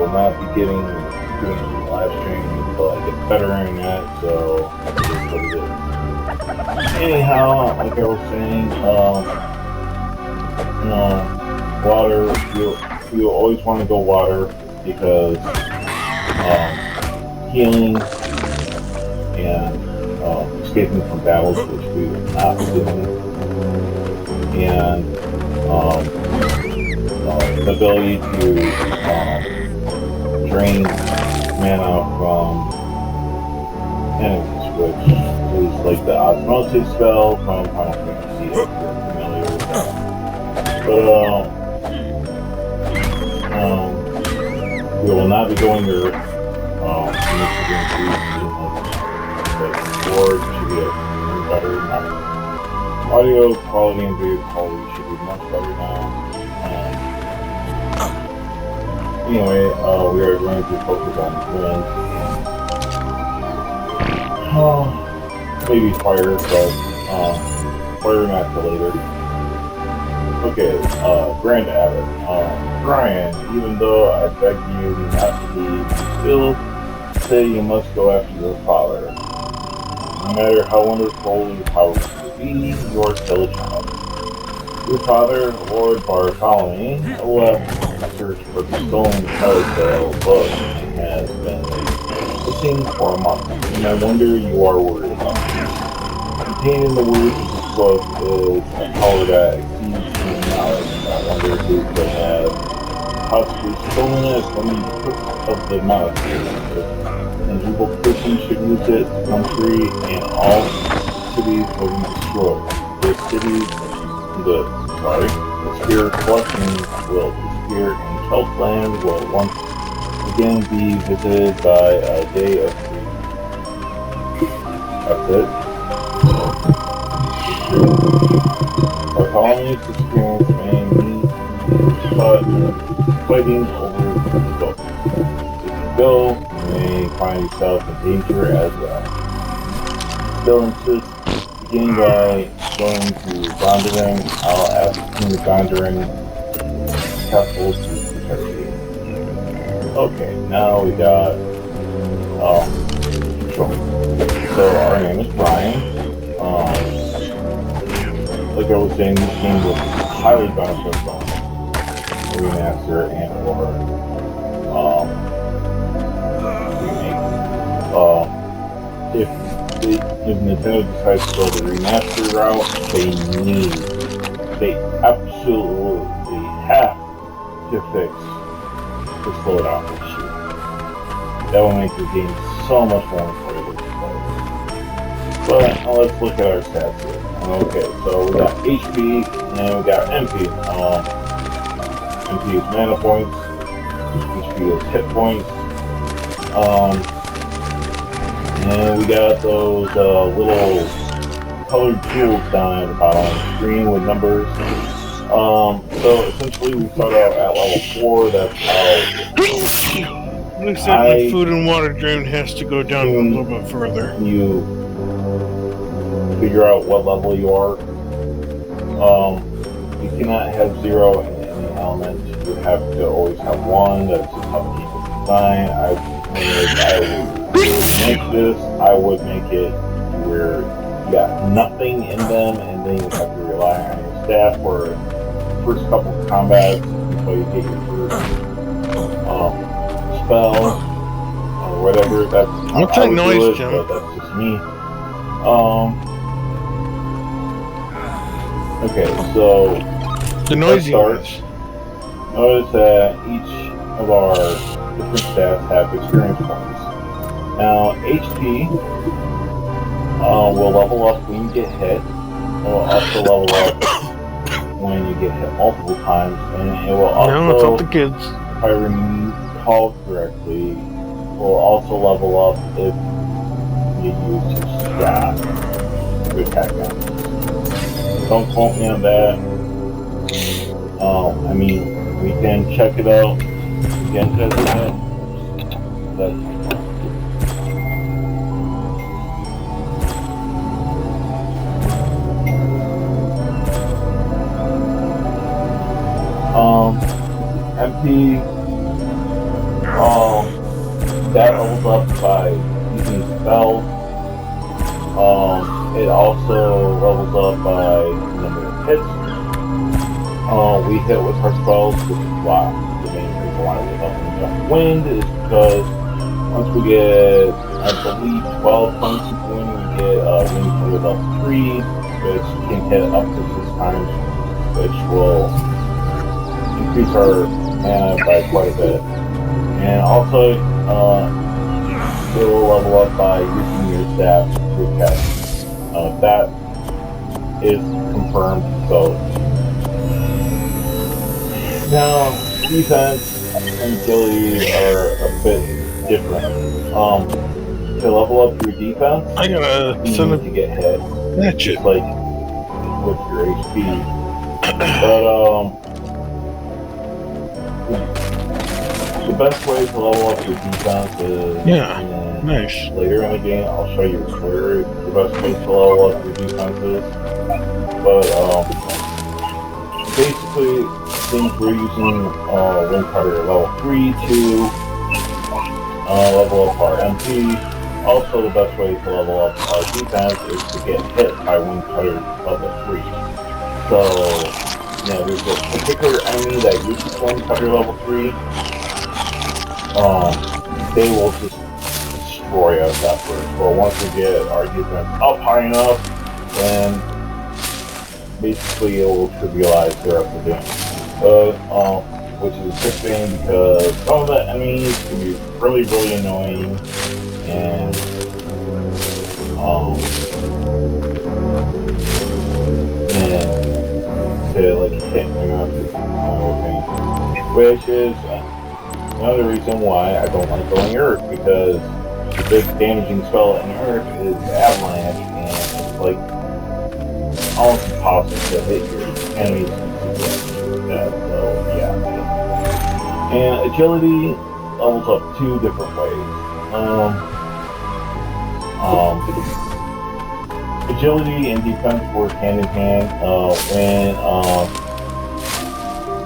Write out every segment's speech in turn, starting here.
will not be doing live stream until I get better internet, so that's just what it is. Anyhow, like I was saying, water, you always want to go water because healing and escaping from battles, which we will not be doing, and the ability to drain mana from enemies, which is like the osmosis spell from Final Fantasy, if you're familiar with that. But we will not be going there. But Ward should be better now. Audio quality and video quality should be much better now. Anyway, we are going to focus on wind. Maybe fire, but fire not till later. Okay, Grand Abbot. Brian, even though I beg you not to leave, you still say you must go after your father. No matter how wonderful your powers may be, you are still a child. Your father, Lord Bartholomew, left to search for the stolen telltale book and has been missing for a month, and I wonder you are worried about it. Contained in the words of this book is a power that exceeds human knowledge. I wonder who could have possibly stolen it from the cook of the monastery. An evil person should use it, the country and all cities will be destroyed. The spirit collections will disappear and Kelpland will once again be visited by a day of grief. That's it. Bartholomew's experience may mean fighting over the book. If you go, you may find yourself in danger as well. Still insist, beginning by going to Gondorin, I'll ask King Gondorin Castle to protect you. Okay, now we got control. So our name is Brian. Like I was saying, this game was highly beneficial. Remaster and or remake. If Nintendo decides to go the remaster route, they absolutely have to fix the slowdown issue. That will make the game so much more enjoyable to play. But let's look at our stats here. Okay, so we got HP and we got MP. MP is mana points, HP is hit points, and we got those little colored tools down at the bottom of the screen with numbers. So essentially we start out at level 4, that's how... Looks like my food and water drain has to go down a little bit further. You figure out what level you are. You cannot have 0 in any element. You have to always have 1. That's just how the game is designed. I would make it where you got nothing in them, and then you have to rely on your staff for the first couple of combats until you get your first spell or whatever. That's how What's I that would noise, do it, Jim? but that's just me. Okay, so The noisy ones. Notice that each of our different stats have experience points. Now, HP will level up when you get hit. It will also level up when you get hit multiple times, and it will also, No, it's not the kids. if I recall correctly, will also level up if you use your staff to attack them. Don't quote me on that. I mean, we can check it out. We can test it. But MP that levels up by using spells. It also levels up by the number of hits we hit with our spells, which is why the main reason why we up in Just Wind is because once we get, I believe, 12 points of wind, we get Wind Thunder level 3, which can hit up to 6 times, which will increase our mana by quite a bit. And also, it will level up by using your staff to catch. That is confirmed, so now defense and agility are a bit different. To level up your defense, I gotta you need to get hit. Match it. Just like with your HP. But the best way to level up your defense is nice. Later in the game, I'll show you where the best way to level up your defense is. But basically, since we're using Wind Cutter level 3 to level up our MP, also the best way to level up our defense is to get hit by Wind Cutter level 3. So, there's a particular enemy that uses Wind Cutter level 3. They will just destroy us at first. But once we get our defense up high enough, then basically it will trivialize the rest of the game. Which is a good thing because some of the enemies can be really, really annoying, and to like hit everything, which is another reason why I don't like going Earth, because the big damaging spell in Earth is Avalanche, and it's like almost impossible to hit your enemies with that. So yeah. And agility levels up 2 different ways. Agility and defense work hand in hand.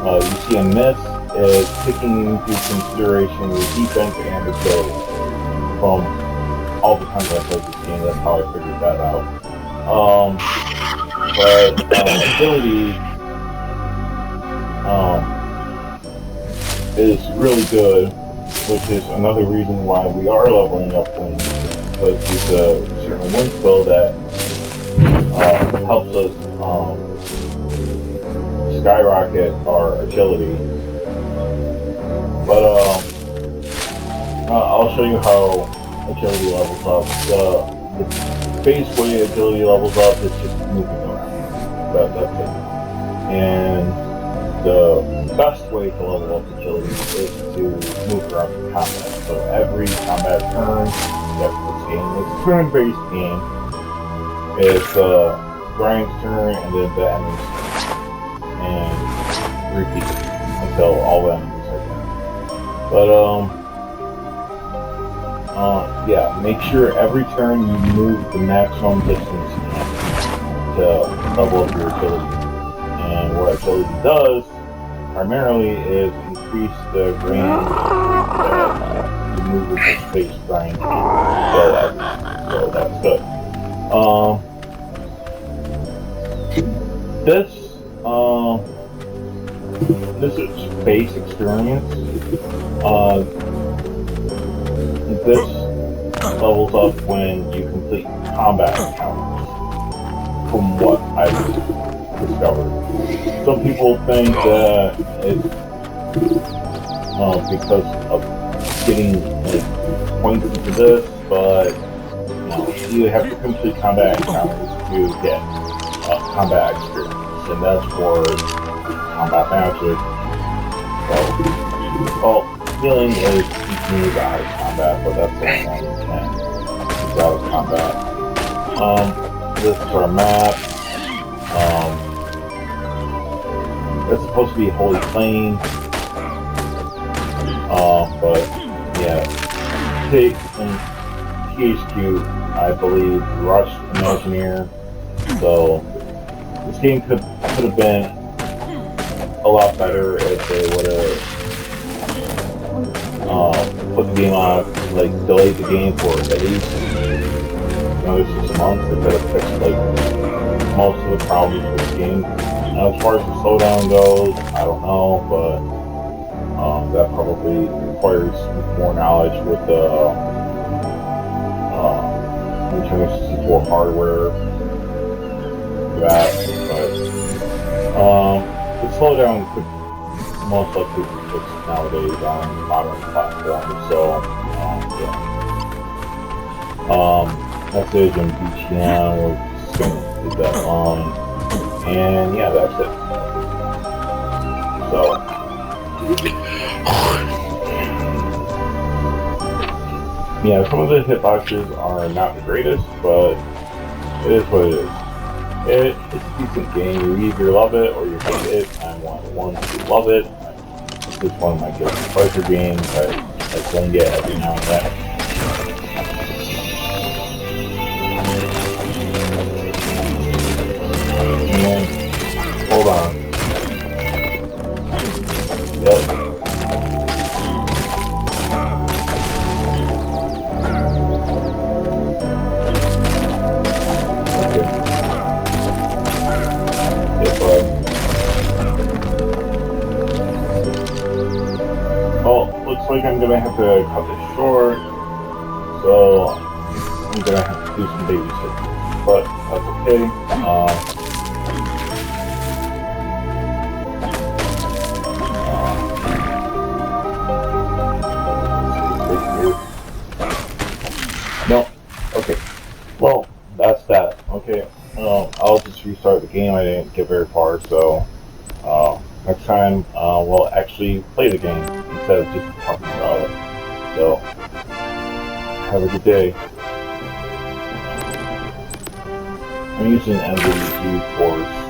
When you see a miss, it's taking into consideration your defense and agility from all the times I played this game. That's how I figured that out. But agility is really good, which is another reason why we are leveling up Wind, because there's a certain wind spell that helps us skyrocket our agility. But I'll show you how agility levels up. The base way agility levels up is just moving around. That's it. And the best way to level up agility is to move around in combat. So every combat turn, this game, it's a turn-based game. It's Brian's turn and then the enemy's turn. And repeat until all the enemies are dead. But yeah, make sure every turn you move the maximum distance you can to level up your agility. And what agility does primarily is increase the range that you move with the space Brian to. So that's good. This is base experience. This levels up when you complete combat encounters, from what I've discovered. Some people think that it's because of getting points into this, but you have to complete combat encounters to get combat experience, and that's for combat magic. So, healing is teaching you out of combat, but that's the only one you can use out of combat. This is our map. It's supposed to be Holy Plain, but yeah, Pig and THQ, I believe, rushed Imagineer, so this game could have been a lot better if they would have put the game game on, like, delayed the game for at least another 6 months. They could have fixed, like, most of the problems with the game. Now, as far as the slowdown goes, I don't know, but that probably requires more knowledge with the Nintendo 64 hardware for that. But the slowdown could most likely be fixed nowadays on modern platforms. So yeah. Message and BTN, we're just gonna leave that alone. And yeah, that's it. So yeah, some of the hitboxes are not the greatest, but it is what it is. It's a decent game. You either love it or you hate it. I'm one of the ones who love it. It's one of my guilty pleasure games. I playing it every now and then. And hold on. Yep. Well, looks like I'm gonna have to cut this short, so I'm gonna have to do some babysitting, but that's okay. No, okay. Well, that's that. Okay. I'll just restart the game. I didn't get very far, so next time we'll actually play the game instead of just talking about it. So have a good day. I'm using nvidia GeForce